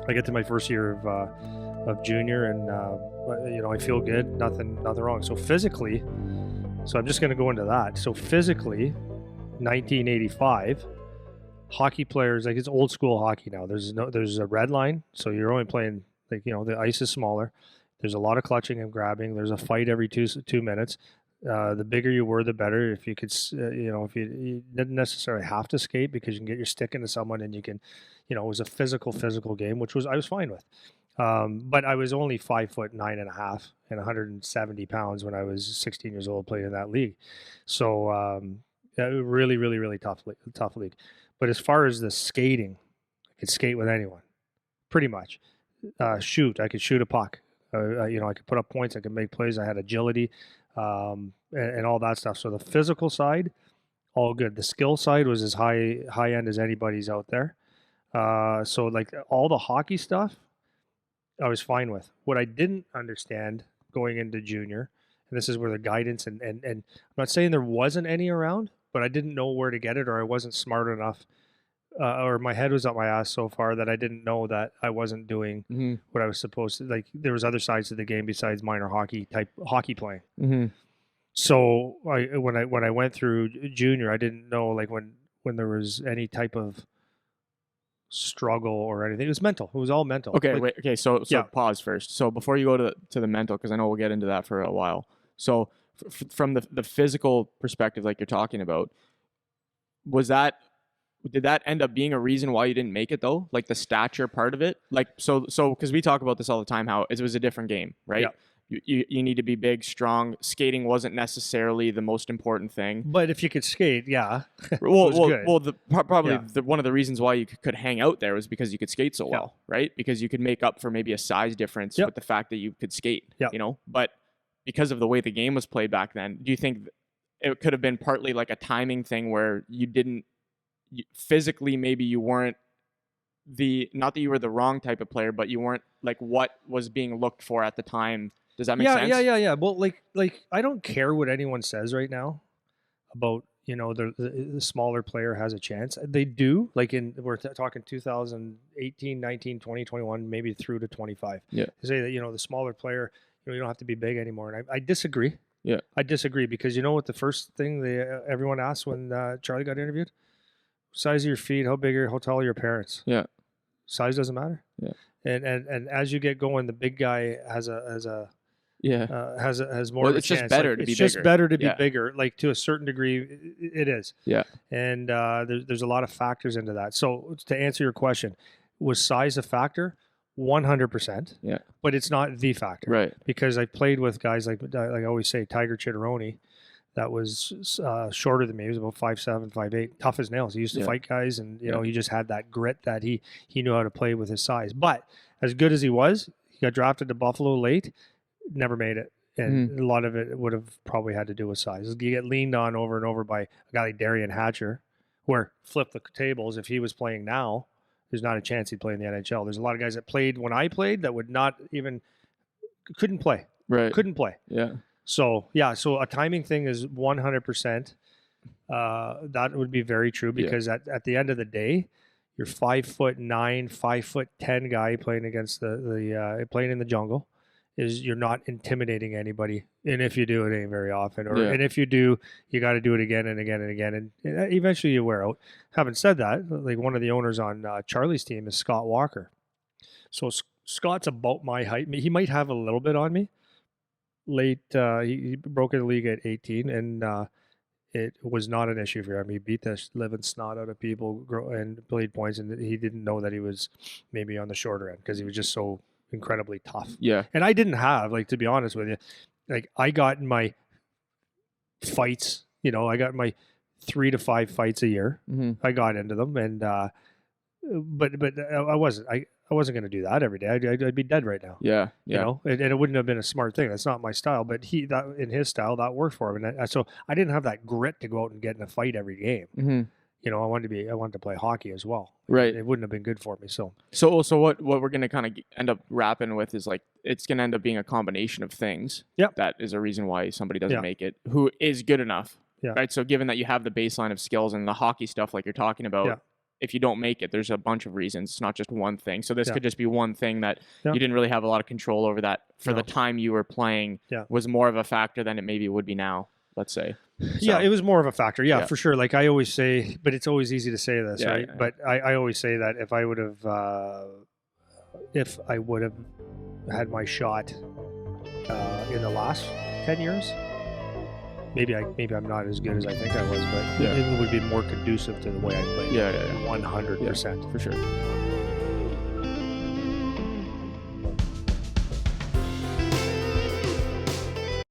I get to my first year of junior, and I feel good. Nothing wrong. So physically, so I'm just going to go into that. So physically, 1985, hockey players, like, it's old school hockey now. There's a red line, so you're only playing, like, the ice is smaller. There's a lot of clutching and grabbing. There's a fight every 2 minutes. The bigger you were, the better. If you could, if you didn't necessarily have to skate, because you can get your stick into someone and you can, it was a physical game, which I was fine with. But I was only 5'9.5" and 170 pounds when I was 16 years old playing in that league. So really, really, really tough league. But as far as the skating, I could skate with anyone, pretty much. I could shoot a puck. I could put up points. I could make plays. I had agility, and all that stuff. So the physical side, all good. The skill side was as high end as anybody's out there. So like all the hockey stuff, I was fine with. What I didn't understand going into junior, and this is where the guidance and I'm not saying there wasn't any around, but I didn't know where to get it, or I wasn't smart enough, or my head was up my ass so far that I didn't know that I wasn't doing what I was supposed to. Like, there was other sides to the game besides minor hockey playing. So when I went through junior, I didn't know, like, when there was any type of struggle or anything. It was mental. It was all mental. Okay, like, wait. Okay, so yeah. Pause first. So before you go to the mental, because I know we'll get into that for a while. So from the physical perspective, like you're talking about, did that end up being a reason why you didn't make it, though? Like the stature part of it? Like, so because we talk about this all the time, how it was a different game, right? Yeah. You need to be big, strong. Skating wasn't necessarily the most important thing. But if you could skate, yeah. Probably one of the reasons why you could hang out there was because you could skate so well, right? Because you could make up for maybe a size difference with the fact that you could skate, But because of the way the game was played back then, do you think it could have been partly like a timing thing where physically maybe you weren't not that you were the wrong type of player, but you weren't like what was being looked for at the time? Does that make sense? Yeah. Well, like I don't care what anyone says right now about, the smaller player has a chance. They do. Like, we're talking 2018, 19, 20, 21, maybe through to 25. Yeah. They say that, the smaller player, you don't have to be big anymore. And I disagree. Yeah. I disagree, because you know what the first thing everyone asked when Charlie got interviewed? Size of your feet, how tall are your parents? Yeah. Size doesn't matter. Yeah. And as you get going, the big guy has more of a it's chance. Just better to be bigger. It's just better to be bigger. Like, to a certain degree, it is. Yeah. And there's a lot of factors into that. So to answer your question, was size a factor? 100%. Yeah. But it's not the factor. Right. Because I played with guys like I always say, Tiger Chitteroni, that was shorter than me. He was about 5'7", 5'8", tough as nails. He used to fight guys, and he just had that grit that he knew how to play with his size. But as good as he was, he got drafted to Buffalo late, never made it. And a lot of it would have probably had to do with size. You get leaned on over and over by a guy like Darian Hatcher, where flip the tables. If he was playing now, there's not a chance he'd play in the NHL. There's a lot of guys that played when I played that couldn't play. Right. Couldn't play. Yeah. So a timing thing is 100%. That would be very true, because at the end of the day, you're 5'9", 5'10" guy playing against playing in the jungle. You're not intimidating anybody, and if you do, it ain't very often. And if you do, you got to do it again and again and again, and eventually you wear out. Having said that, like, one of the owners on Charlie's team is Scott Walker. So Scott's about my height. He might have a little bit on me. Late, he broke in the league at 18, and it was not an issue for him. He beat the living snot out of people and played points, and he didn't know that he was maybe on the shorter end, because he was just so incredibly tough. Yeah. And I didn't have, like, to be honest with you, like, I got in my fights, I got my 3 to 5 fights a year. I got into them, and but I wasn't going to do that every day. I'd be dead right now. Yeah. And it wouldn't have been a smart thing. That's not my style. But in his style, that worked for him. And so I didn't have that grit to go out and get in a fight every game. I wanted to play hockey as well. Right. It wouldn't have been good for me. So what we're going to kind of end up wrapping with is, like, it's going to end up being a combination of things. Yep. That is a reason why somebody doesn't make it, who is good enough. Yeah. Right. So given that you have the baseline of skills and the hockey stuff, like you're talking about, if you don't make it, there's a bunch of reasons. It's not just one thing. So this could just be one thing that you didn't really have a lot of control over, that for the time you were playing was more of a factor than it maybe would be now, let's say. So, yeah, it was more of a factor. Yeah, for sure. Like I always say, but it's always easy to say this, right? Yeah. But I always say that if I would have had my shot in the last 10 years, maybe I'm not as good as I think I was, but it would be more conducive to the way I played. Yeah. 100%. For sure.